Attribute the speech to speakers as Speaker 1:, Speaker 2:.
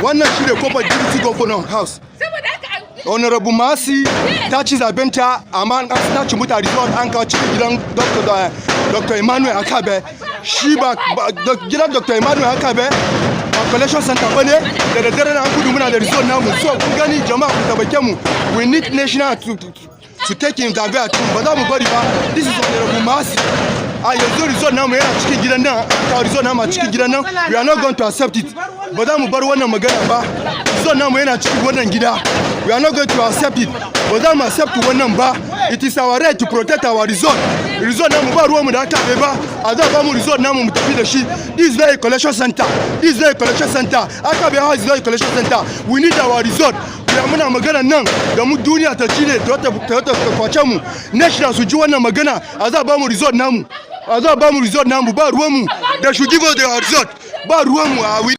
Speaker 1: Wannan shi ne kofar Deputy Governor House. Honorable Masi ta ci zabenta amma an ta ci mutane zuwa an kawo cikin gidan Dr. Emmanuel Akabe. Shi ba gidan Dr. Emmanuel Akabe a collection center bane da daddare na an gudu muna da resort namu. So kun gani jama'a ku tabake mu. We need national to take him down there. Ba za mu bari ba. This is Honorable Masi. Yanzu resort namu yana cikin gidan nan. Ka resort namu a cikin gidan nan. We are not going to accept it. Ba za mu bar wannan magana ba. Resort namu yana cikin wannan gida. We are not going to accept it. Ba za mu accept wannan ba. It is our right to protect our resort. Resort namu ba ruwan mu da aka ba. A za ba mu resort namu mu tafi da shi. This is very collection center. This is very collection center. Akabe House is very collection center. We need our resort. Muna magana nan da mu duniya ta ci ne ta kwace mu. National su ji wannan magana. A za ba mu resort namu. A za ba mu resort namu ba ruwan mu. They should give us the resort. Ba ruwan mu.